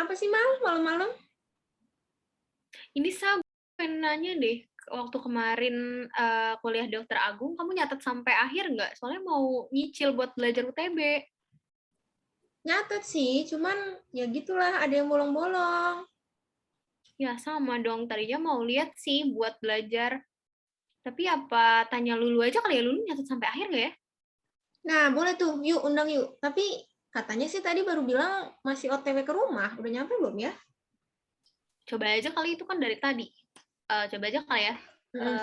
Kenapa sih, Mal, malam-malam? Ini pengen nanya deh, waktu kemarin kuliah Dokter Agung, kamu nyatet sampai akhir nggak? Soalnya mau nyicil buat belajar UTB. Nyatet sih, cuman ya gitulah, ada yang bolong-bolong. Ya sama dong, tadinya mau lihat sih buat belajar. Tapi apa tanya Lulu aja kali ya, Lulu nyatet sampai akhir nggak ya? Nah, boleh tuh, yuk undang yuk. Tapi katanya sih tadi baru bilang masih OTW ke rumah. Udah nyampe belum ya? Coba aja kali itu kan dari tadi. Coba aja kali ya.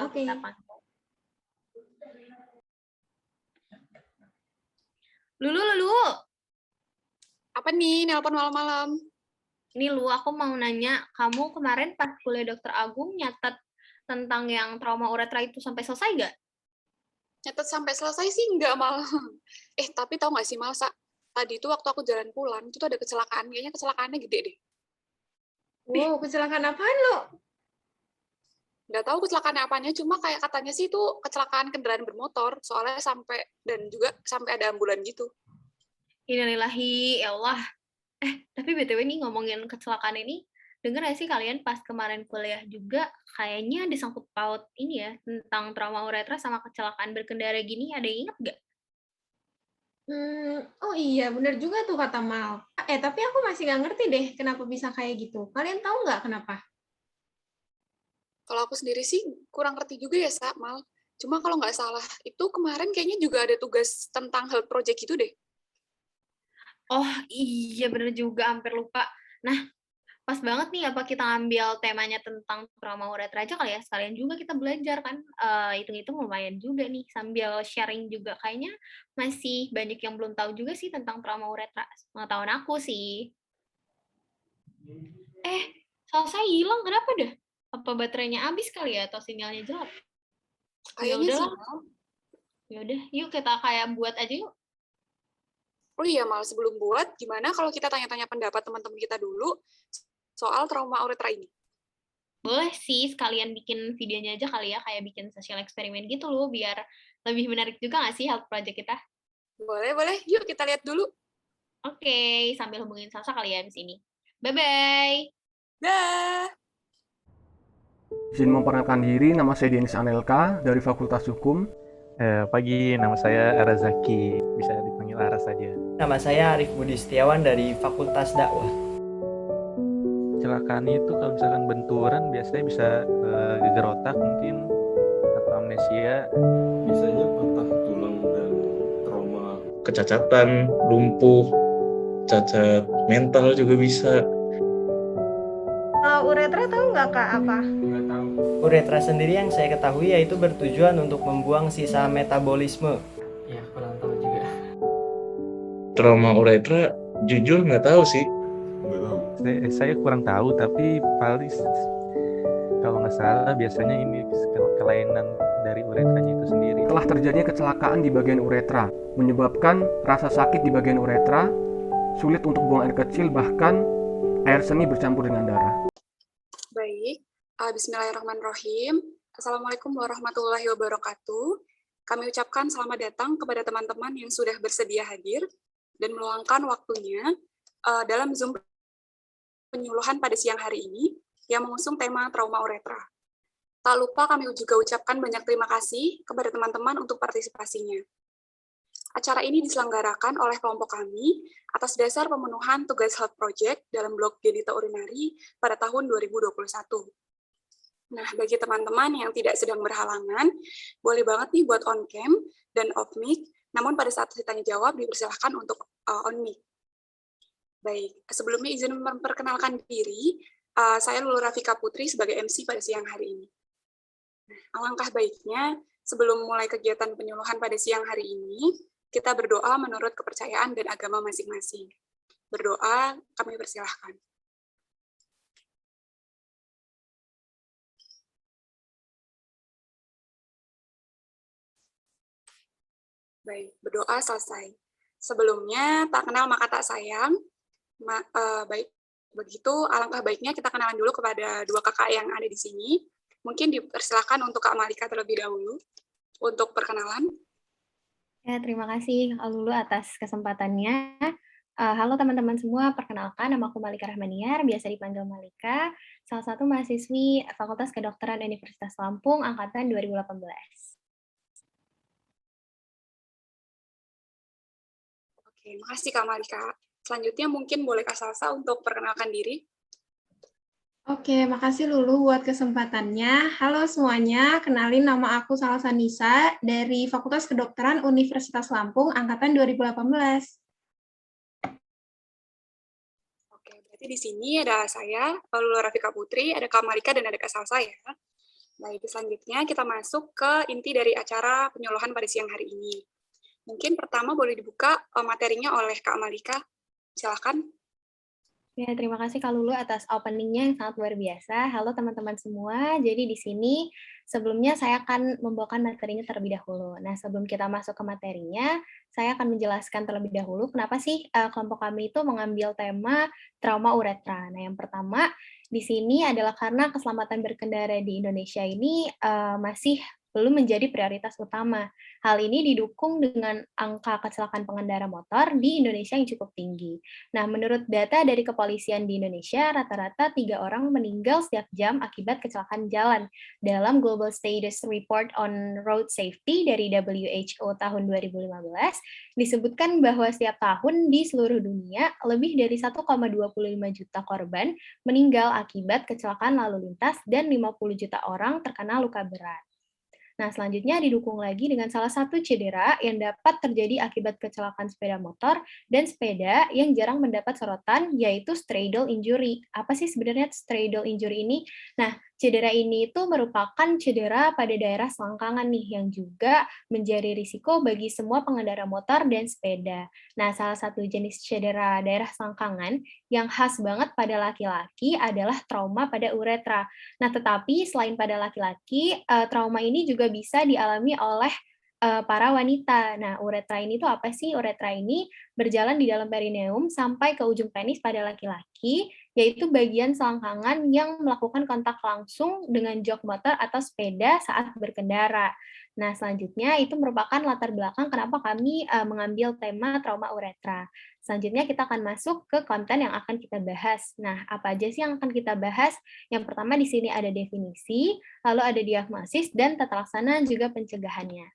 Oke. Bentar, pantau. Lulu, Lulu. Apa nih, nelpon malam-malam? Ini Lu, aku mau nanya, kamu kemarin pas kuliah Dokter Agung nyatet tentang yang trauma uretra itu sampai selesai nggak? Nyatet sampai selesai sih nggak malah. Tapi tahu nggak sih, Malsa? Tadi itu waktu aku jalan pulang, itu tuh ada kecelakaan. Kayaknya kecelakaannya gede deh. Wow, kecelakaan apaan lo? Nggak tahu kecelakaan apanya, cuma kayak katanya sih itu kecelakaan kendaraan bermotor. Soalnya sampai, dan juga sampai ada ambulan gitu. Innalillahi, ya Allah. Tapi BTW nih ngomongin kecelakaan ini, denger gak sih kalian pas kemarin kuliah juga kayaknya disangkut paut ini ya, tentang trauma uretra sama kecelakaan berkendara gini, ada yang inget gak? Oh iya, bener juga tuh kata Mal. Tapi aku masih nggak ngerti deh kenapa bisa kayak gitu. Kalian tahu nggak kenapa? Kalau aku sendiri sih kurang ngerti juga ya, Mal. Cuma kalau nggak salah, itu kemarin kayaknya juga ada tugas tentang health project gitu deh. Oh iya bener juga, hampir lupa. Nah, pas banget nih apa kita ambil temanya tentang trauma uretra aja kali ya, sekalian juga kita belajar kan, hitung-hitung lumayan juga nih, sambil sharing juga. Kayaknya masih banyak yang belum tahu juga sih tentang trauma uretra, pengetahuan aku sih. Selesai hilang, kenapa dah? Apa baterainya habis kali ya, atau sinyalnya jelek? Ya Kayaknya sih, udahlah, Mal. ya udah, yuk kita kayak buat aja yuk. Oh iya, Mal, sebelum buat, gimana kalau kita tanya-tanya pendapat teman-teman kita dulu soal trauma uretra ini? Boleh sih, sekalian bikin videonya aja kali ya, kayak bikin sosial eksperimen gitu loh, biar lebih menarik juga nggak sih health project kita? Boleh, boleh. Yuk kita lihat dulu. Oke, sambil hubungin Sasa kali ya abis ini. Bye-bye! Dah. Izin memperkenalkan diri, nama saya Denis Anelka dari Fakultas Hukum. Pagi, nama saya Arazaki, bisa dipanggil Ara saja. Nama saya Arif Budi Setiawan dari Fakultas Dakwah. Kecelakaan itu kalau misalkan benturan biasanya bisa gegar otak mungkin atau amnesia. Biasanya patah tulang dan trauma. Kecacatan, lumpuh, cacat mental juga bisa. Kalau uretra tahu nggak Kak apa? Nggak tahu. Uretra sendiri yang saya ketahui yaitu bertujuan untuk membuang sisa metabolisme. Ya, kurang tahu juga. Trauma uretra, jujur nggak tahu sih. Nggak tahu. Saya kurang tahu, tapi paling kalau nggak salah biasanya ini kelainan dari uretranya itu sendiri. Telah terjadinya kecelakaan di bagian uretra, menyebabkan rasa sakit di bagian uretra, sulit untuk buang air kecil, bahkan air seni bercampur dengan darah. Baik. Bismillahirrahmanirrahim. Assalamualaikum warahmatullahi wabarakatuh. Kami ucapkan selamat datang kepada teman-teman yang sudah bersedia hadir dan meluangkan waktunya dalam Zoom penyuluhan pada siang hari ini yang mengusung tema trauma uretra. Tak lupa kami juga ucapkan banyak terima kasih kepada teman-teman untuk partisipasinya. Acara ini diselenggarakan oleh kelompok kami atas dasar pemenuhan tugas health project dalam blok genita urinari pada tahun 2021. Nah, bagi teman-teman yang tidak sedang berhalangan, boleh banget nih buat on cam dan off mic, namun pada saat ditanya jawab dipersilahkan untuk on mic. Baik, sebelumnya izin memperkenalkan diri, saya Lulu Rafika Putri sebagai MC pada siang hari ini. Alangkah baiknya, sebelum mulai kegiatan penyuluhan pada siang hari ini, kita berdoa menurut kepercayaan dan agama masing-masing. Berdoa, kami persilahkan. Baik, berdoa selesai. Sebelumnya, tak kenal maka tak sayang. Baik, begitu alangkah baiknya kita kenalan dulu kepada dua kakak yang ada di sini. Mungkin dipersilakan untuk Kak Malika terlebih dahulu untuk perkenalan. Ya, terima kasih Kak Lulu atas kesempatannya. Halo teman-teman semua, perkenalkan nama aku Malika Rahmaniar, biasa dipanggil Malika, salah satu mahasiswi Fakultas Kedokteran Universitas Lampung angkatan 2018. Oke, makasih Kak Malika. Selanjutnya mungkin boleh Kak Salsa untuk perkenalkan diri. Oke, makasih Lulu buat kesempatannya. Halo semuanya, kenalin nama aku Salsa Nisa dari Fakultas Kedokteran Universitas Lampung angkatan 2018. Oke, berarti di sini ada saya, Lulu Rafika Putri, ada Kak Malika, dan ada Kak Salsa ya. Baik, selanjutnya kita masuk ke inti dari acara penyuluhan pada siang hari ini. Mungkin pertama boleh dibuka materinya oleh Kak Malika. Silakan. Ya, terima kasih Kak Lulu atas opening-nya yang sangat luar biasa. Halo teman-teman semua. Jadi di sini sebelumnya saya akan membawakan materinya terlebih dahulu. Nah, sebelum kita masuk ke materinya, saya akan menjelaskan terlebih dahulu kenapa sih kelompok kami itu mengambil tema trauma uretra. Nah, yang pertama di sini adalah karena keselamatan berkendara di Indonesia ini masih belum menjadi prioritas utama. Hal ini didukung dengan angka kecelakaan pengendara motor di Indonesia yang cukup tinggi. Nah, menurut data dari kepolisian di Indonesia, rata-rata 3 orang meninggal setiap jam akibat kecelakaan jalan. Dalam Global Status Report on Road Safety dari WHO tahun 2015, disebutkan bahwa setiap tahun di seluruh dunia, lebih dari 1,25 juta korban meninggal akibat kecelakaan lalu lintas dan 50 juta orang terkena luka berat. Nah, selanjutnya didukung lagi dengan salah satu cedera yang dapat terjadi akibat kecelakaan sepeda motor dan sepeda yang jarang mendapat sorotan, yaitu straddle injury. Apa sih sebenarnya straddle injury ini? Nah, cedera ini itu merupakan cedera pada daerah selangkangan nih, yang juga menjadi risiko bagi semua pengendara motor dan sepeda. Nah, salah satu jenis cedera daerah selangkangan yang khas banget pada laki-laki adalah trauma pada uretra. Nah, tetapi selain pada laki-laki, trauma ini juga bisa dialami oleh para wanita. Nah, uretra ini tuh apa sih? Uretra ini berjalan di dalam perineum sampai ke ujung penis pada laki-laki, yaitu bagian selangkangan yang melakukan kontak langsung dengan jok motor atau sepeda saat berkendara. Nah, selanjutnya itu merupakan latar belakang kenapa kami mengambil tema trauma uretra. Selanjutnya kita akan masuk ke konten yang akan kita bahas. Nah, apa aja sih yang akan kita bahas? Yang pertama di sini ada definisi, lalu ada diagnosis, dan tata laksana juga pencegahannya.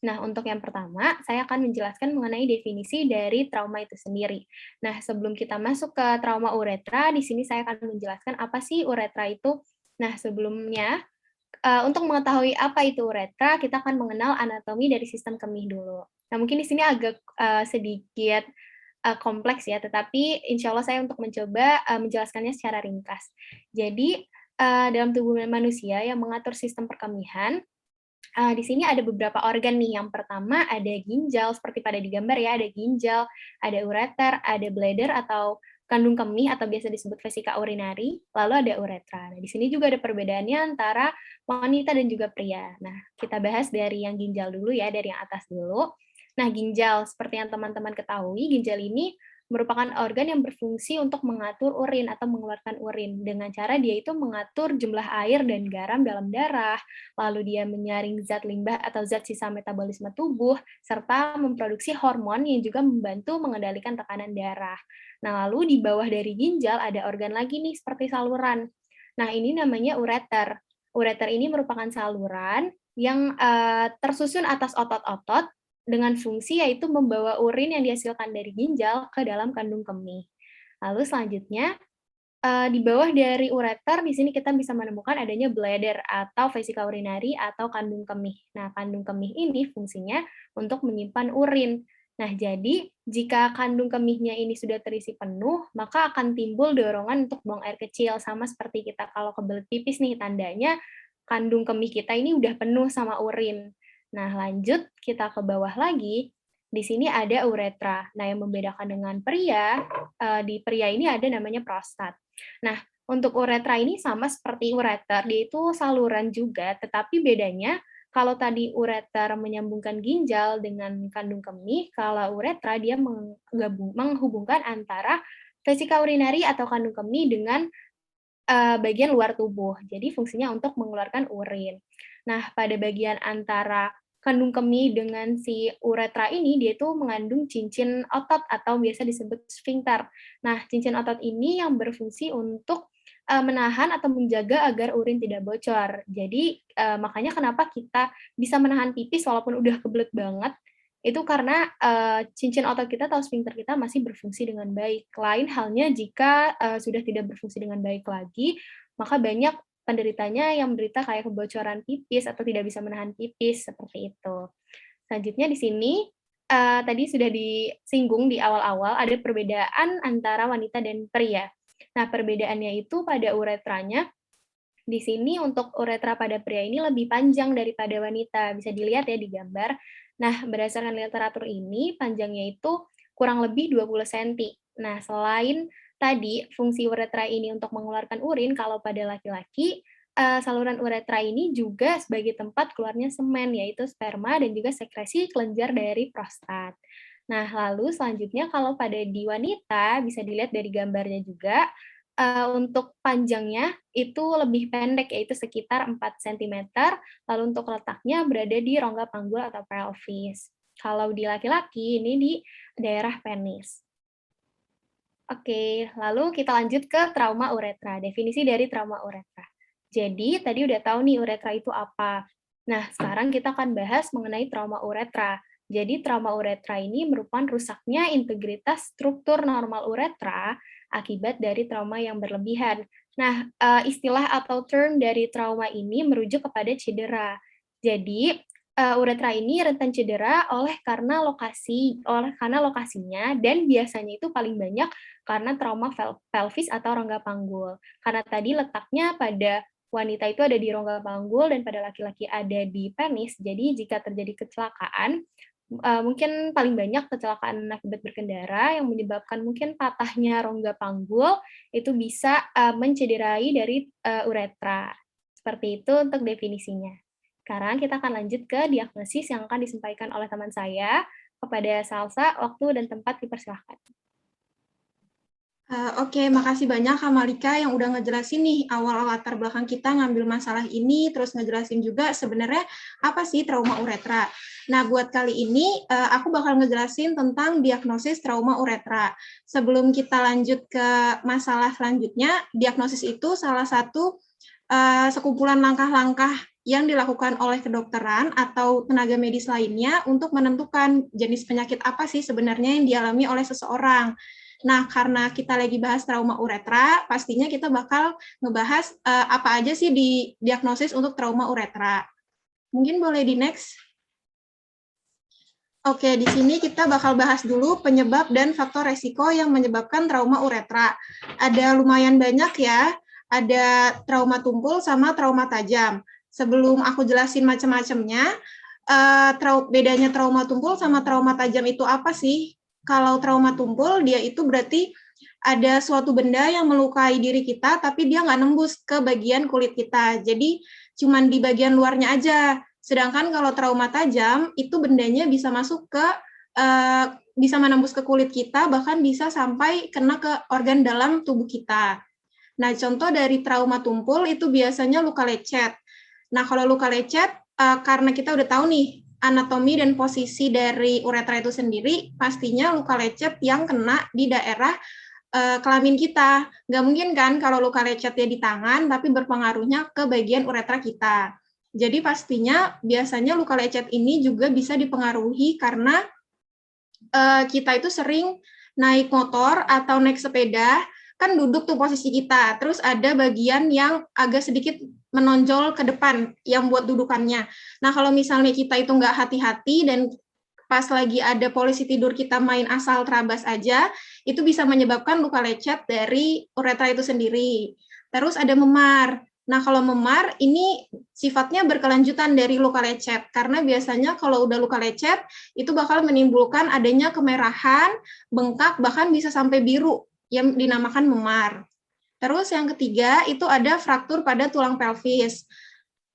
Nah, untuk yang pertama, saya akan menjelaskan mengenai definisi dari trauma itu sendiri. Nah, sebelum kita masuk ke trauma uretra, di sini saya akan menjelaskan apa sih uretra itu. Nah, sebelumnya, untuk mengetahui apa itu uretra, kita akan mengenal anatomi dari sistem kemih dulu. Nah, mungkin di sini agak sedikit kompleks ya, tetapi insya Allah saya untuk mencoba menjelaskannya secara ringkas. Jadi, dalam tubuh manusia yang mengatur sistem perkemihan, di sini ada beberapa organ nih. Yang pertama ada ginjal, seperti pada di gambar ya, ada ginjal, ada ureter, ada bladder atau kandung kemih atau biasa disebut vesika urinari, lalu ada uretra. Nah, di sini juga ada perbedaannya antara wanita dan juga pria. Nah, kita bahas dari yang ginjal dulu ya, dari yang atas dulu. Nah, ginjal, seperti yang teman-teman ketahui, ginjal ini merupakan organ yang berfungsi untuk mengatur urin atau mengeluarkan urin. Dengan cara dia itu mengatur jumlah air dan garam dalam darah, lalu dia menyaring zat limbah atau zat sisa metabolisme tubuh, serta memproduksi hormon yang juga membantu mengendalikan tekanan darah. Nah, lalu di bawah dari ginjal ada organ lagi nih, seperti saluran. Nah, ini namanya ureter. Ureter ini merupakan saluran yang tersusun atas otot-otot dengan fungsi yaitu membawa urin yang dihasilkan dari ginjal ke dalam kandung kemih. Lalu selanjutnya, di bawah dari ureter, di sini kita bisa menemukan adanya bladder atau vesika urinari atau kandung kemih. Nah, kandung kemih ini fungsinya untuk menyimpan urin. Nah, jadi jika kandung kemihnya ini sudah terisi penuh, maka akan timbul dorongan untuk buang air kecil, sama seperti kita kalau kebelet pipis nih, tandanya kandung kemih kita ini udah penuh sama urin. Nah, lanjut kita ke bawah lagi, di sini ada uretra. Nah, yang membedakan dengan pria, di pria ini ada namanya prostat. Nah, untuk uretra ini sama seperti ureter, dia itu saluran juga, tetapi bedanya kalau tadi ureter menyambungkan ginjal dengan kandung kemih, kalau uretra dia menghubungkan antara vesika urinari atau kandung kemih dengan bagian luar tubuh. Jadi fungsinya untuk mengeluarkan urin. Nah, pada bagian antara kandung kemih dengan si uretra ini, dia itu mengandung cincin otot atau biasa disebut sphincter. Nah, cincin otot ini yang berfungsi untuk menahan atau menjaga agar urin tidak bocor. Jadi, makanya kenapa kita bisa menahan pipis walaupun udah kebelet banget, itu karena cincin otot kita atau sphincter kita masih berfungsi dengan baik. Lain halnya jika sudah tidak berfungsi dengan baik lagi, maka banyak penderitanya yang menderita kayak kebocoran pipis atau tidak bisa menahan pipis, seperti itu. Selanjutnya di sini, tadi sudah disinggung di awal-awal, ada perbedaan antara wanita dan pria. Nah, perbedaannya itu pada uretranya. Di sini untuk uretra pada pria ini lebih panjang daripada wanita, bisa dilihat ya di gambar. Nah, berdasarkan literatur ini, panjangnya itu kurang lebih 20 cm. Nah, selain tadi fungsi uretra ini untuk mengeluarkan urin, kalau pada laki-laki, saluran uretra ini juga sebagai tempat keluarnya semen, yaitu sperma dan juga sekresi kelenjar dari prostat. Nah, lalu selanjutnya kalau pada di wanita, bisa dilihat dari gambarnya juga, untuk panjangnya itu lebih pendek, yaitu sekitar 4 cm, lalu untuk letaknya berada di rongga panggul atau pelvis. Kalau di laki-laki, ini di daerah penis. Oke, lalu kita lanjut ke trauma uretra, definisi dari trauma uretra. Jadi, tadi udah tahu nih uretra itu apa. Nah, sekarang kita akan bahas mengenai trauma uretra. Jadi, trauma uretra ini merupakan rusaknya integritas struktur normal uretra akibat dari trauma yang berlebihan. Nah, istilah atau term dari trauma ini merujuk kepada cedera. Jadi, uretra ini rentan cedera karena lokasinya dan biasanya itu paling banyak karena trauma pelvis atau rongga panggul. Karena tadi letaknya pada wanita itu ada di rongga panggul dan pada laki-laki ada di penis. Jadi jika terjadi kecelakaan, mungkin paling banyak kecelakaan akibat berkendara yang menyebabkan mungkin patahnya rongga panggul itu bisa mencederai dari uretra. Seperti itu untuk definisinya. Sekarang kita akan lanjut ke diagnosis yang akan disampaikan oleh teman saya. Kepada Salsa, waktu dan tempat dipersilahkan. Oke, makasih banyak Kak Malika yang udah ngejelasin nih awal latar belakang kita ngambil masalah ini, terus ngejelasin juga sebenarnya apa sih trauma uretra. Nah, buat kali ini aku bakal ngejelasin tentang diagnosis trauma uretra. Sebelum kita lanjut ke masalah selanjutnya, diagnosis itu salah satu sekumpulan langkah-langkah yang dilakukan oleh kedokteran atau tenaga medis lainnya untuk menentukan jenis penyakit apa sih sebenarnya yang dialami oleh seseorang. Nah, karena kita lagi bahas trauma uretra, pastinya kita bakal ngebahas apa aja sih di diagnosis untuk trauma uretra. Mungkin boleh di next. Oke, di sini kita bakal bahas dulu penyebab dan faktor resiko yang menyebabkan trauma uretra. Ada lumayan banyak ya, ada trauma tumpul sama trauma tajam. Sebelum aku jelasin macam-macamnya, bedanya trauma tumpul sama trauma tajam itu apa sih? Kalau trauma tumpul, dia itu berarti ada suatu benda yang melukai diri kita, tapi dia nggak nembus ke bagian kulit kita. Jadi, cuman di bagian luarnya aja. Sedangkan kalau trauma tajam, itu bendanya bisa masuk ke, bisa menembus ke kulit kita, bahkan bisa sampai kena ke organ dalam tubuh kita. Nah, contoh dari trauma tumpul itu biasanya luka lecet. Nah, kalau luka lecet, karena kita udah tahu nih, anatomi dan posisi dari uretra itu sendiri, pastinya luka lecet yang kena di daerah kelamin kita. Nggak mungkin kan kalau luka lecetnya di tangan, tapi berpengaruhnya ke bagian uretra kita. Jadi pastinya biasanya luka lecet ini juga bisa dipengaruhi karena kita itu sering naik motor atau naik sepeda, kan duduk tuh posisi kita, terus ada bagian yang agak sedikit menonjol ke depan yang buat dudukannya. Nah, kalau misalnya kita itu nggak hati-hati dan pas lagi ada polisi tidur kita main asal terabas aja, itu bisa menyebabkan luka lecet dari uretra itu sendiri. Terus ada memar. Nah, kalau memar ini sifatnya berkelanjutan dari luka lecet, karena biasanya kalau udah luka lecet, itu bakal menimbulkan adanya kemerahan, bengkak, bahkan bisa sampai biru, yang dinamakan memar. Terus yang ketiga itu ada fraktur pada tulang pelvis.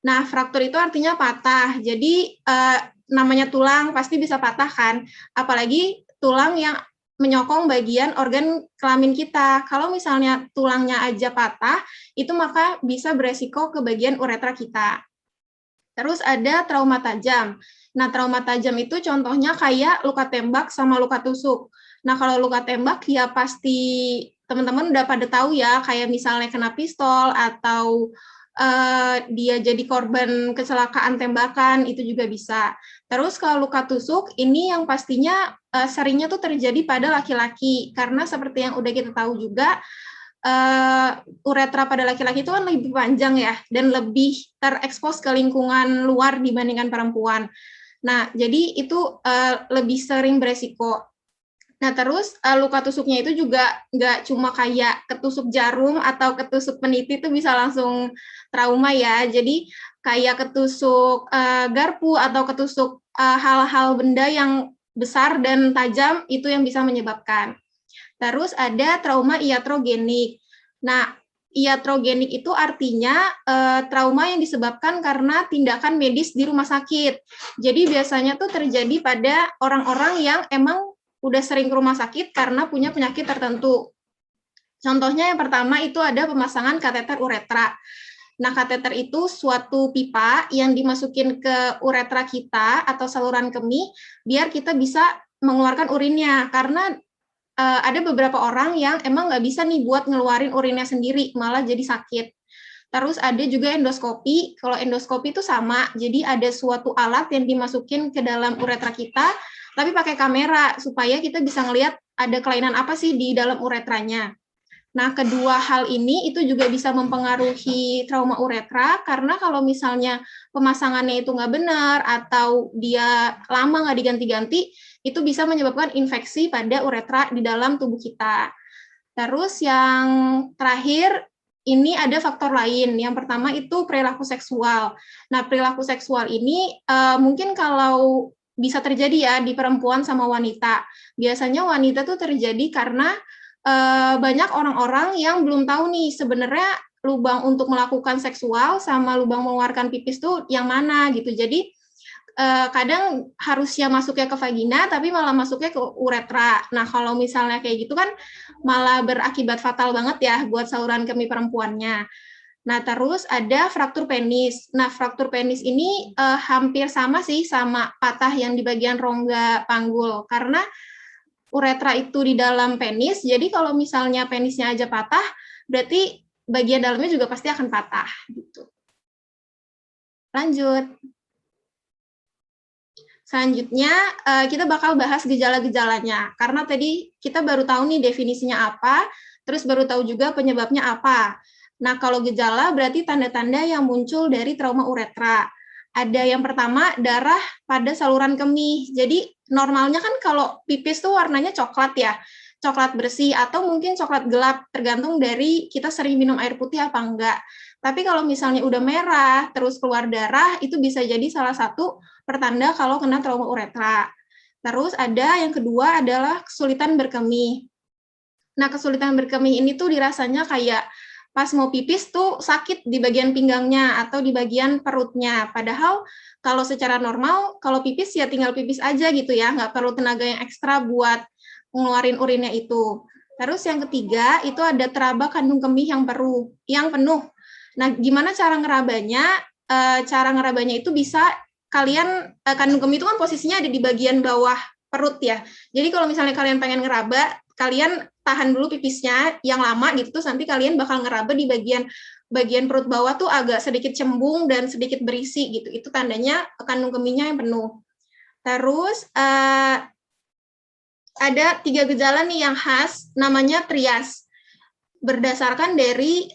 Nah, fraktur itu artinya patah. Jadi namanya tulang pasti bisa patah kan, apalagi tulang yang menyokong bagian organ kelamin kita. Kalau misalnya tulangnya aja patah, itu maka bisa beresiko ke bagian uretra kita. Terus ada trauma tajam. Nah, trauma tajam itu contohnya kayak luka tembak sama luka tusuk. Nah, kalau luka tembak ya pasti teman-teman udah pada tahu ya, kayak misalnya kena pistol atau dia jadi korban kecelakaan tembakan, itu juga bisa. Terus kalau luka tusuk, ini yang pastinya seringnya tuh terjadi pada laki-laki, karena seperti yang udah kita tahu juga, uretra pada laki-laki itu kan lebih panjang ya, dan lebih terekspos ke lingkungan luar dibandingkan perempuan. Nah, jadi itu lebih sering beresiko. Nah, terus luka tusuknya itu juga nggak cuma kayak ketusuk jarum atau ketusuk peniti itu bisa langsung trauma ya. Jadi kayak ketusuk garpu atau ketusuk hal-hal benda yang besar dan tajam itu yang bisa menyebabkan. Terus ada trauma iatrogenik. Nah, iatrogenik itu artinya trauma yang disebabkan karena tindakan medis di rumah sakit. Jadi biasanya tuh terjadi pada orang-orang yang emang udah sering ke rumah sakit karena punya penyakit tertentu. Contohnya yang pertama itu ada pemasangan kateter uretra. Nah, kateter itu suatu pipa yang dimasukin ke uretra kita atau saluran kemih biar kita bisa mengeluarkan urinnya, karena ada beberapa orang yang emang nggak bisa nih buat ngeluarin urinnya sendiri, malah jadi sakit. Terus ada juga endoskopi. Kalau endoskopi itu sama, jadi ada suatu alat yang dimasukin ke dalam uretra kita, tapi pakai kamera supaya kita bisa ngelihat ada kelainan apa sih di dalam uretranya. Nah, kedua hal ini itu juga bisa mempengaruhi trauma uretra, karena kalau misalnya pemasangannya itu nggak benar atau dia lama nggak diganti-ganti, itu bisa menyebabkan infeksi pada uretra di dalam tubuh kita. Terus yang terakhir, ini ada faktor lain. Yang pertama itu perilaku seksual. Nah, perilaku seksual ini mungkin kalau bisa terjadi ya di perempuan sama wanita. Biasanya wanita tuh terjadi karena banyak orang-orang yang belum tahu nih sebenarnya lubang untuk melakukan seksual sama lubang mengeluarkan pipis tuh yang mana gitu. Jadi kadang harusnya masuknya ke vagina tapi malah masuknya ke uretra. Nah, kalau misalnya kayak gitu kan malah berakibat fatal banget ya buat saluran kemih perempuannya. Nah, terus ada fraktur penis. Nah, fraktur penis ini hampir sama sih sama patah yang di bagian rongga panggul, karena uretra itu di dalam penis, jadi kalau misalnya penisnya aja patah, berarti bagian dalamnya juga pasti akan patah. Gitu. Lanjut. Selanjutnya, kita bakal bahas gejala-gejalanya, karena tadi kita baru tahu nih definisinya apa, terus baru tahu juga penyebabnya apa. Nah, kalau gejala berarti tanda-tanda yang muncul dari trauma uretra. Ada yang pertama, darah pada saluran kemih. Jadi normalnya kan kalau pipis tuh warnanya coklat ya, coklat bersih atau mungkin coklat gelap, tergantung dari kita sering minum air putih apa enggak. Tapi kalau misalnya udah merah, terus keluar darah, itu bisa jadi salah satu pertanda kalau kena trauma uretra. Terus ada yang kedua adalah kesulitan berkemih. Nah, kesulitan berkemih ini tuh dirasanya kayak pas mau pipis tuh sakit di bagian pinggangnya atau di bagian perutnya. Padahal kalau secara normal, kalau pipis ya tinggal pipis aja gitu ya, nggak perlu tenaga yang ekstra buat ngeluarin urinnya itu. Terus yang ketiga, itu ada teraba kandung kemih yang penuh. Nah, gimana cara ngerabanya? Cara ngerabanya itu bisa kalian, kandung kemih itu kan posisinya ada di bagian bawah perut ya. Jadi kalau misalnya kalian pengen ngeraba, kalian tahan dulu pipisnya yang lama gitu, terus nanti kalian bakal ngeraba di bagian perut bawah tuh agak sedikit cembung dan sedikit berisi gitu. Itu tandanya kandung kemihnya yang penuh. Terus ada 3 gejala nih yang khas, namanya trias. Berdasarkan dari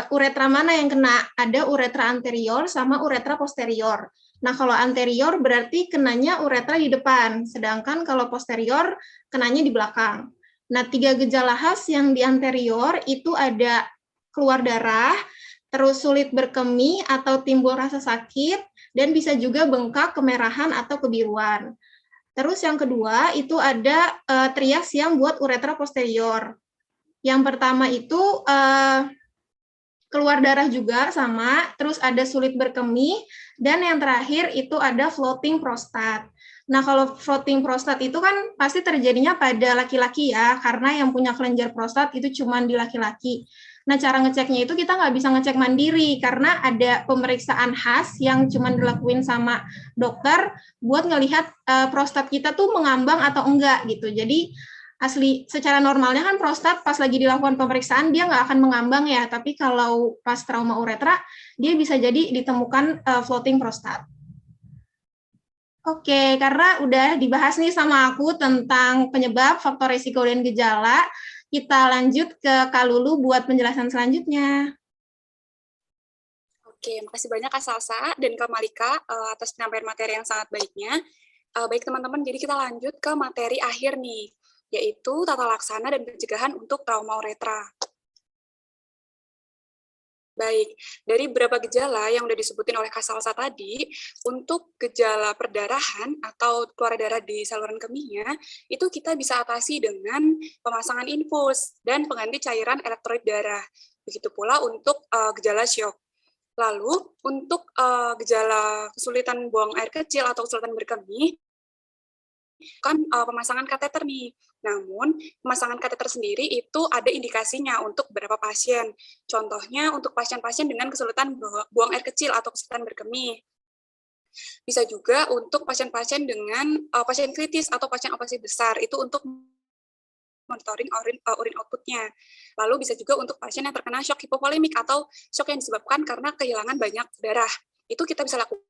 uretra mana yang kena. Ada uretra anterior sama uretra posterior. Nah, kalau anterior berarti kenanya uretra di depan, sedangkan kalau posterior kenanya di belakang. Nah, 3 gejala khas yang di anterior itu ada keluar darah, terus sulit berkemih atau timbul rasa sakit, dan bisa juga bengkak, kemerahan, atau kebiruan. Terus yang kedua itu ada trias yang buat uretra posterior. Yang pertama itu keluar darah juga sama, terus ada sulit berkemih, dan yang terakhir itu ada floating prostat. Nah, kalau floating prostat itu kan pasti terjadinya pada laki-laki ya, karena yang punya kelenjar prostat itu cuma di laki-laki. Nah, cara ngeceknya itu kita nggak bisa ngecek mandiri karena ada pemeriksaan khas yang cuma dilakuin sama dokter buat ngelihat prostat kita tuh mengambang atau enggak gitu. Jadi asli secara normalnya kan prostat pas lagi dilakukan pemeriksaan dia nggak akan mengambang ya, tapi kalau pas trauma uretra dia bisa jadi ditemukan floating prostat. Oke, karena udah dibahas nih sama aku tentang penyebab, faktor risiko, dan gejala, kita lanjut ke Kak Lulu buat penjelasan selanjutnya. Oke, makasih banyak Kak Salsa dan Kak Malika atas penyampaian materi yang sangat baiknya. Baik teman-teman, jadi kita lanjut ke materi akhir nih, yaitu tata laksana dan pencegahan untuk trauma uretra. Baik, dari beberapa gejala yang udah disebutin oleh Kak Salsa tadi, untuk gejala perdarahan atau keluar darah di saluran kemihnya, itu kita bisa atasi dengan pemasangan infus dan pengganti cairan elektrolit darah. Begitu pula untuk gejala syok. Lalu, untuk gejala kesulitan buang air kecil atau kesulitan berkemih, kan pemasangan kateter nih. Namun, pemasangan kateter sendiri itu ada indikasinya untuk beberapa pasien. Contohnya untuk pasien-pasien dengan kesulitan buang air kecil atau kesulitan berkemih. Bisa juga untuk pasien-pasien dengan pasien kritis atau pasien operasi besar, itu untuk monitoring urin output-nya. Lalu bisa juga untuk pasien yang terkena shock hipovolemik atau shock yang disebabkan karena kehilangan banyak darah. Itu kita bisa lakukan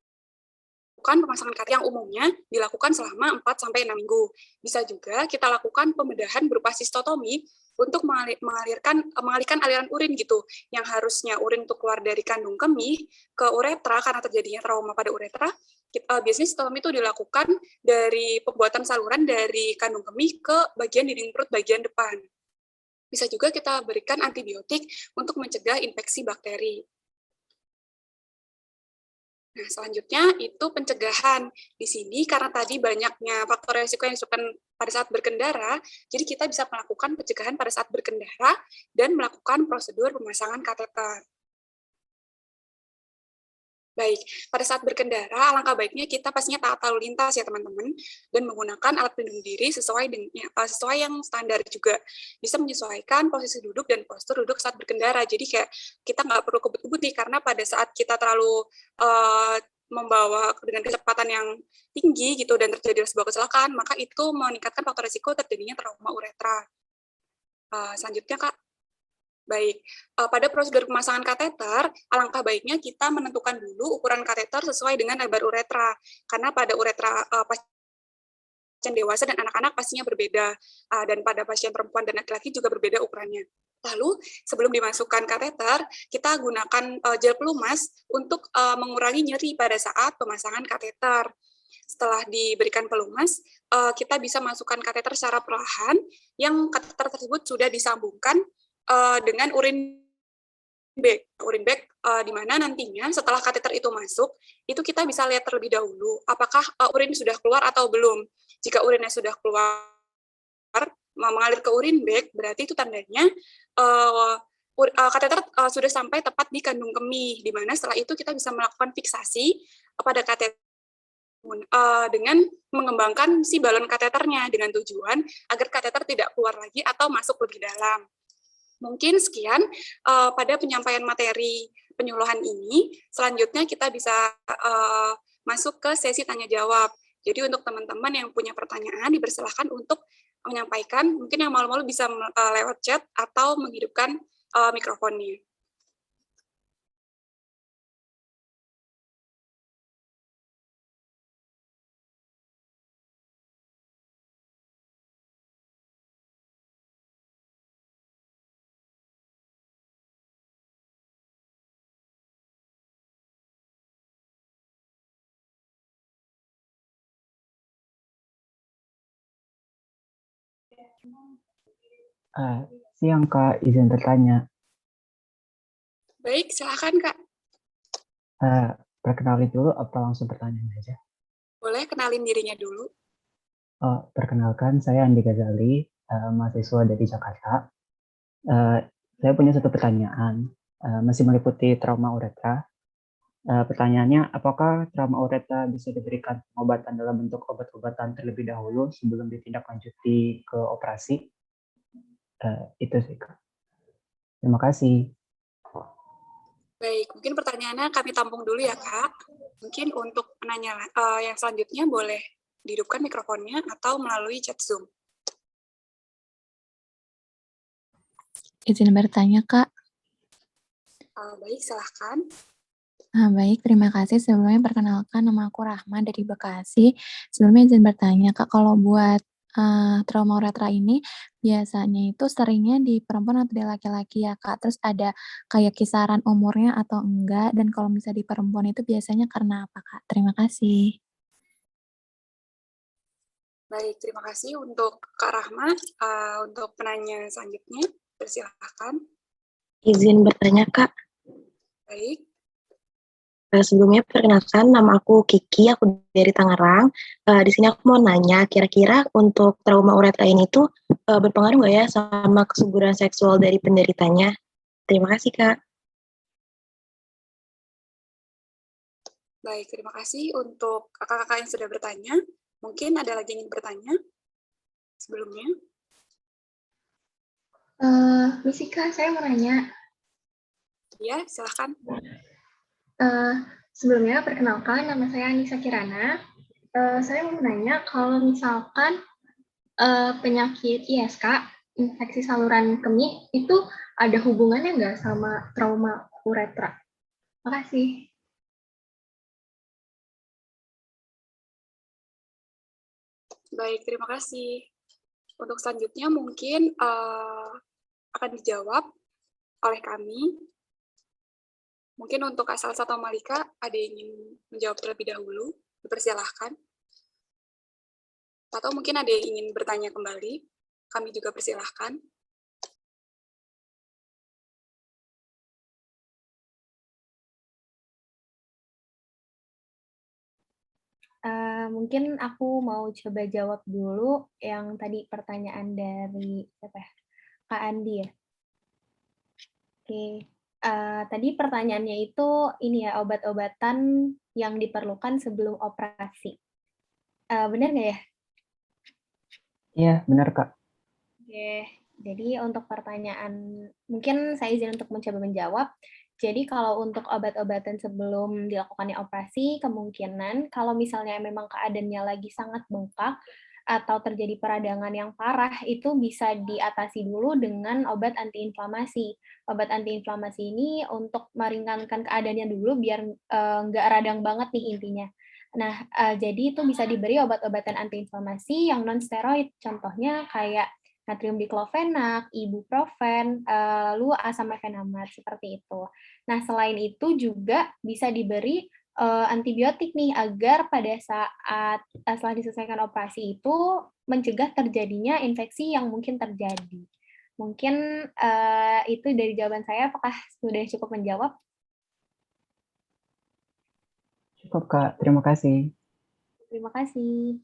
pemasangan kateter yang umumnya dilakukan selama 4-6 minggu. Bisa juga kita lakukan pembedahan berupa sistotomi untuk mengalihkan aliran urin gitu, yang harusnya urin untuk keluar dari kandung kemih ke uretra karena terjadinya trauma pada uretra. Biasanya sistotomi itu dilakukan dari pembuatan saluran dari kandung kemih ke bagian dinding perut bagian depan. Bisa juga kita berikan antibiotik untuk mencegah infeksi bakteri. Nah, selanjutnya itu pencegahan. Di sini karena tadi banyaknya faktor risiko yang disebabkan pada saat berkendara, jadi kita bisa melakukan pencegahan pada saat berkendara dan melakukan prosedur pemasangan kateter. Baik, pada saat berkendara, alangkah baiknya kita pastinya taat lalu lintas ya teman-teman, dan menggunakan alat pelindung diri sesuai yang standar juga. Bisa menyesuaikan posisi duduk dan postur duduk saat berkendara. Jadi kayak kita nggak perlu kebut-kebut nih, karena pada saat kita terlalu membawa dengan kecepatan yang tinggi gitu dan terjadi sebuah kecelakaan, maka itu meningkatkan faktor risiko terjadinya trauma uretra. Selanjutnya Kak. Baik, pada prosedur pemasangan kateter, alangkah baiknya kita menentukan dulu ukuran kateter sesuai dengan lebar uretra. Karena pada uretra pasien dewasa dan anak-anak pastinya berbeda, dan pada pasien perempuan dan laki-laki juga berbeda ukurannya. Lalu, sebelum dimasukkan kateter, kita gunakan gel pelumas untuk mengurangi nyeri pada saat pemasangan kateter. Setelah diberikan pelumas, kita bisa masukkan kateter secara perlahan, yang kateter tersebut sudah disambungkan dengan urin bag di mana nantinya setelah kateter itu masuk, itu kita bisa lihat terlebih dahulu apakah urin sudah keluar atau belum. Jika urinnya sudah keluar, mengalir ke urin bag, berarti itu tandanya kateter sudah sampai tepat di kandung kemih, di mana setelah itu kita bisa melakukan fiksasi pada kateter dengan mengembangkan si balon kateternya dengan tujuan agar kateter tidak keluar lagi atau masuk lebih dalam. Mungkin sekian pada penyampaian materi penyuluhan ini. Selanjutnya kita bisa masuk ke sesi tanya-jawab. Jadi untuk teman-teman yang punya pertanyaan, dipersilahkan untuk menyampaikan. Mungkin yang malu-malu bisa lewat chat atau menghidupkan mikrofonnya. Siang Kak, izin bertanya. Baik, silakan Kak. Perkenalin dulu apa langsung pertanyaan aja? Boleh kenalin dirinya dulu. Perkenalkan, saya Andi Ghazali, mahasiswa dari Jakarta. Saya punya satu pertanyaan, masih meliputi trauma uretra. Pertanyaannya, apakah trauma uretra bisa diberikan pengobatan dalam bentuk obat-obatan terlebih dahulu sebelum ditindaklanjuti ke operasi? Itu sih Kak. Terima kasih. Baik, mungkin pertanyaannya kami tampung dulu ya, Kak. Mungkin untuk penanya yang selanjutnya boleh dihidupkan mikrofonnya atau melalui chat Zoom. Izin bertanya, Kak. Baik, silahkan. Baik, terima kasih. Sebelumnya perkenalkan, nama aku Rahma dari Bekasi. Sebelumnya izin bertanya, Kak, kalau buat trauma uretra ini biasanya itu seringnya di perempuan atau di laki-laki ya, Kak? Terus ada kayak kisaran umurnya atau enggak? Dan kalau misalnya di perempuan itu biasanya karena apa, Kak? Terima kasih. Baik, terima kasih untuk Kak Rahma. Untuk penanya selanjutnya, persilahkan. Izin bertanya, Kak. Baik. Sebelumnya perkenalkan, nama aku Kiki, aku dari Tangerang. Di sini aku mau nanya, kira-kira untuk trauma uretra ini tuh berpengaruh nggak ya sama kesuburan seksual dari penderitanya? Terima kasih, Kak. Baik, terima kasih untuk kakak-kakak yang sudah bertanya. Mungkin ada lagi yang ingin bertanya sebelumnya? Misika, saya mau nanya. Ya, silahkan. Sebelumnya, perkenalkan, nama saya Anissa Kirana. Saya mau nanya, kalau misalkan penyakit ISK, infeksi saluran kemih, itu ada hubungannya nggak sama trauma uretra? Makasih. Baik, terima kasih. Untuk selanjutnya mungkin akan dijawab oleh kami. Mungkin untuk Kak Salsa atau Malika, ada yang ingin menjawab terlebih dahulu? Dipersilahkan. Atau mungkin ada yang ingin bertanya kembali? Kami juga persilahkan. Mungkin aku mau coba jawab dulu yang tadi pertanyaan dari siapa ya? Kak Andi ya. Oke. Tadi pertanyaannya itu ini ya, obat-obatan yang diperlukan sebelum operasi. Benar nggak ya? Iya, benar, Kak. Oke, jadi untuk pertanyaan, mungkin saya izin untuk mencoba menjawab. Jadi kalau untuk obat-obatan sebelum dilakukannya operasi, kemungkinan kalau misalnya memang keadaannya lagi sangat bengkak atau terjadi peradangan yang parah, itu bisa diatasi dulu dengan obat antiinflamasi. Obat antiinflamasi ini untuk meringankan keadaannya dulu biar nggak radang banget nih intinya. Nah, jadi itu bisa diberi obat-obatan antiinflamasi yang non-steroid. Contohnya kayak natrium diklofenak, ibuprofen, lalu asam mefenamat, seperti itu. Nah, selain itu juga bisa diberi antibiotik nih, agar pada saat setelah diselesaikan operasi itu mencegah terjadinya infeksi yang mungkin terjadi. Mungkin itu dari jawaban saya, apakah sudah cukup menjawab? Cukup, Kak. Terima kasih. Terima kasih.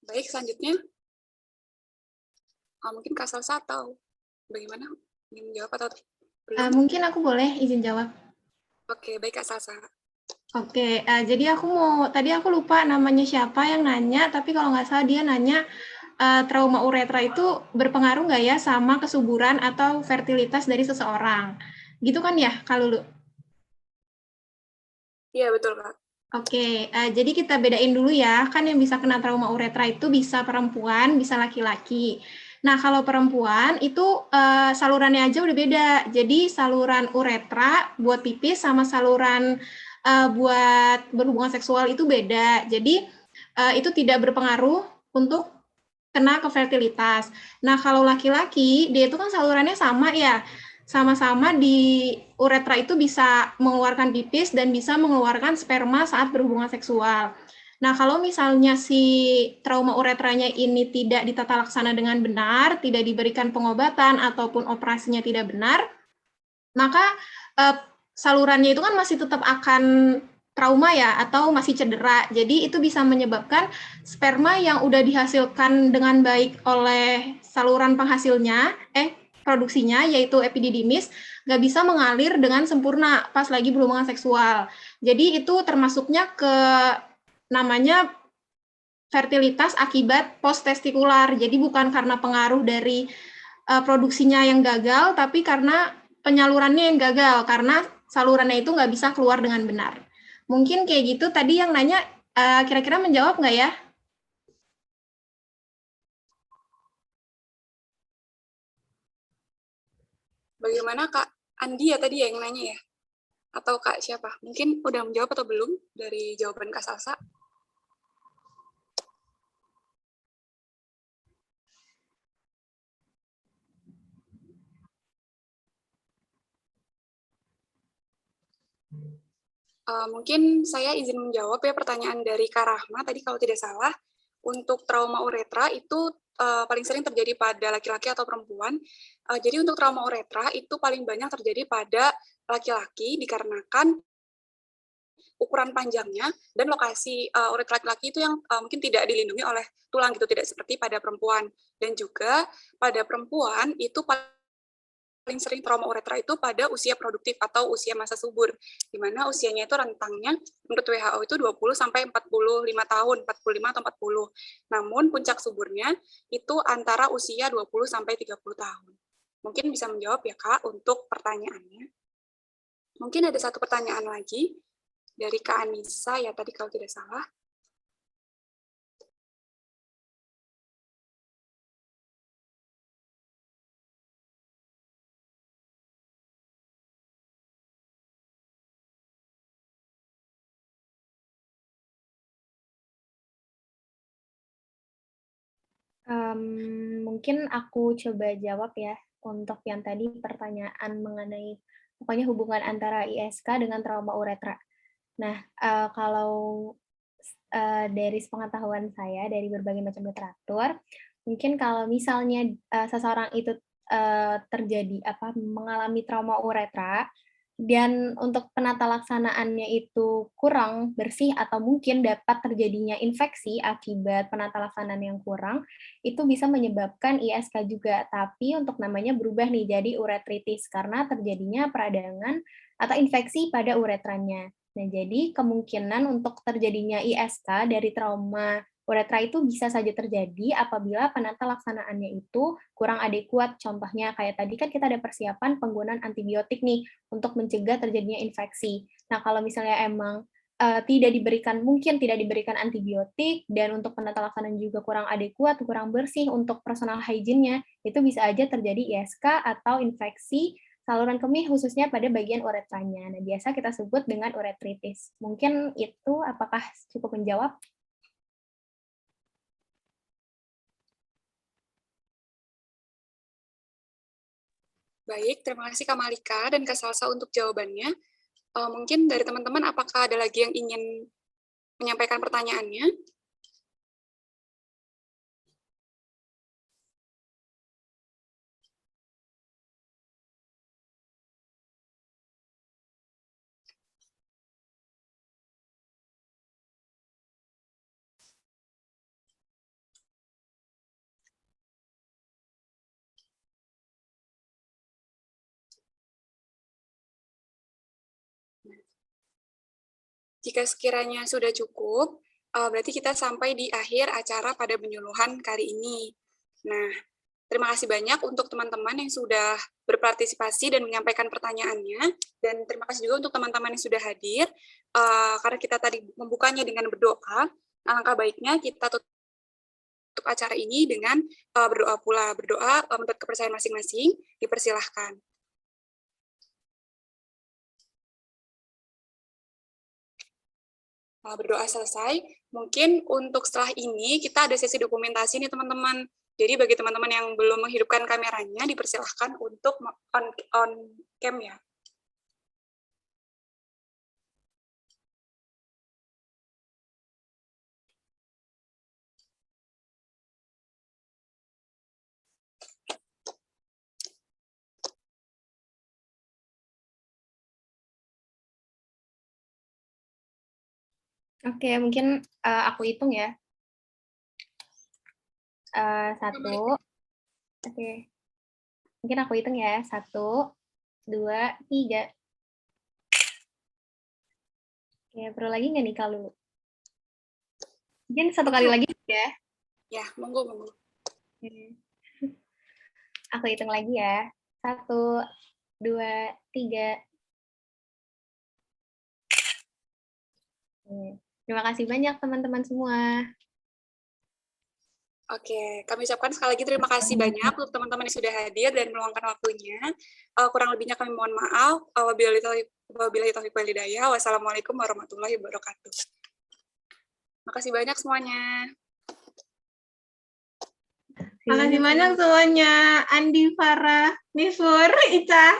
Baik, selanjutnya. Mungkin Kak Salsa atau bagaimana? Ingin menjawab atau belum? Mungkin aku boleh izin jawab. Oke, baik Kak Salsa. Oke, jadi tadi aku lupa namanya siapa yang nanya, tapi kalau nggak salah dia nanya trauma uretra itu berpengaruh nggak ya sama kesuburan atau fertilitas dari seseorang. Gitu kan ya, Kak Lulu? Iya, betul, Kak. Oke, jadi kita bedain dulu ya, kan yang bisa kena trauma uretra itu bisa perempuan, bisa laki-laki. Nah, kalau perempuan itu salurannya aja udah beda. Jadi saluran uretra buat pipis sama saluran buat berhubungan seksual itu beda. Jadi itu tidak berpengaruh untuk kena ke fertilitas. Nah, kalau laki-laki, dia itu kan salurannya sama ya. Sama-sama di uretra itu bisa mengeluarkan pipis dan bisa mengeluarkan sperma saat berhubungan seksual. Nah, kalau misalnya si trauma uretranya ini tidak ditata laksana dengan benar, tidak diberikan pengobatan ataupun operasinya tidak benar, maka salurannya itu kan masih tetap akan trauma ya, atau masih cedera. Jadi itu bisa menyebabkan sperma yang udah dihasilkan dengan baik oleh saluran penghasilnya, produksinya, yaitu epididymis, nggak bisa mengalir dengan sempurna pas lagi berhubungan seksual. Jadi itu termasuknya ke namanya fertilitas akibat post-testikular. Jadi bukan karena pengaruh dari produksinya yang gagal, tapi karena penyalurannya yang gagal, karena salurannya itu nggak bisa keluar dengan benar. Mungkin kayak gitu, tadi yang nanya kira-kira menjawab nggak ya? Bagaimana Kak Andi ya tadi ya yang nanya ya? Atau Kak siapa? Mungkin udah menjawab atau belum dari jawaban Kak Salsa? Mungkin saya izin menjawab ya pertanyaan dari Kak Rahma tadi kalau tidak salah. Untuk trauma uretra itu paling sering terjadi pada laki-laki atau perempuan. Jadi untuk trauma uretra itu paling banyak terjadi pada laki-laki dikarenakan ukuran panjangnya dan lokasi uretra laki-laki itu yang mungkin tidak dilindungi oleh tulang gitu, tidak seperti pada perempuan. Dan juga pada perempuan itu paling sering trauma uretra itu pada usia produktif atau usia masa subur, di mana usianya itu rentangnya menurut WHO itu 20 sampai 45 tahun, 45 atau 40. Namun puncak suburnya itu antara usia 20 sampai 30 tahun. Mungkin bisa menjawab ya Kak untuk pertanyaannya. Mungkin ada satu pertanyaan lagi dari Kak Anissa ya tadi kalau tidak salah. Mungkin aku coba jawab ya untuk yang tadi pertanyaan mengenai pokoknya hubungan antara ISK dengan trauma uretra. Nah, kalau dari sepengetahuan saya dari berbagai macam literatur, mungkin kalau misalnya seseorang itu terjadi mengalami trauma uretra dan untuk penata laksanaannya itu kurang bersih atau mungkin dapat terjadinya infeksi akibat penata laksanaan yang kurang, itu bisa menyebabkan ISK juga. Tapi untuk namanya berubah nih jadi uretritis karena terjadinya peradangan atau infeksi pada uretranya. Nah, jadi kemungkinan untuk terjadinya ISK dari trauma uretra itu bisa saja terjadi apabila penata laksanaannya itu kurang adekuat. Contohnya kayak tadi kan kita ada persiapan penggunaan antibiotik nih untuk mencegah terjadinya infeksi. Nah, kalau misalnya emang mungkin tidak diberikan antibiotik dan untuk penata laksanaan juga kurang adekuat, kurang bersih untuk personal hygiene-nya, itu bisa aja terjadi ISK atau infeksi saluran kemih khususnya pada bagian uretranya. Nah, biasa kita sebut dengan uretritis. Mungkin itu apakah cukup menjawab? Baik, terima kasih Kak Malika dan Kak Salsa untuk jawabannya. Mungkin dari teman-teman apakah ada lagi yang ingin menyampaikan pertanyaannya? Jika sekiranya sudah cukup, berarti kita sampai di akhir acara pada penyuluhan kali ini. Nah, terima kasih banyak untuk teman-teman yang sudah berpartisipasi dan menyampaikan pertanyaannya, dan terima kasih juga untuk teman-teman yang sudah hadir, karena kita tadi membukanya dengan berdoa, alangkah baiknya kita tutup acara ini dengan berdoa pula. Berdoa menurut kepercayaan masing-masing, dipersilahkan. Berdoa selesai, mungkin untuk setelah ini kita ada sesi dokumentasi nih teman-teman. Jadi bagi teman-teman yang belum menghidupkan kameranya, dipersilahkan untuk on cam ya. Oke, mungkin aku hitung ya. 1, oke, Mungkin aku hitung ya. 1, 2, 3. Oke, perlu lagi nggak nih kalau mungkin 1 kali lagi ya. Ya, monggo. Aku hitung lagi ya. 1, 2, 3. Terima kasih banyak teman-teman semua. Oke, kami ucapkan sekali lagi terima kasih banyak untuk teman-teman yang sudah hadir dan meluangkan waktunya. Kurang lebihnya kami mohon maaf. Wabillahi taufiq wal hidayah. Wassalamualaikum warahmatullahi wabarakatuh. Terima kasih banyak semuanya. Terima kasih banyak semuanya. Andi, Farah, Nifur, Ica.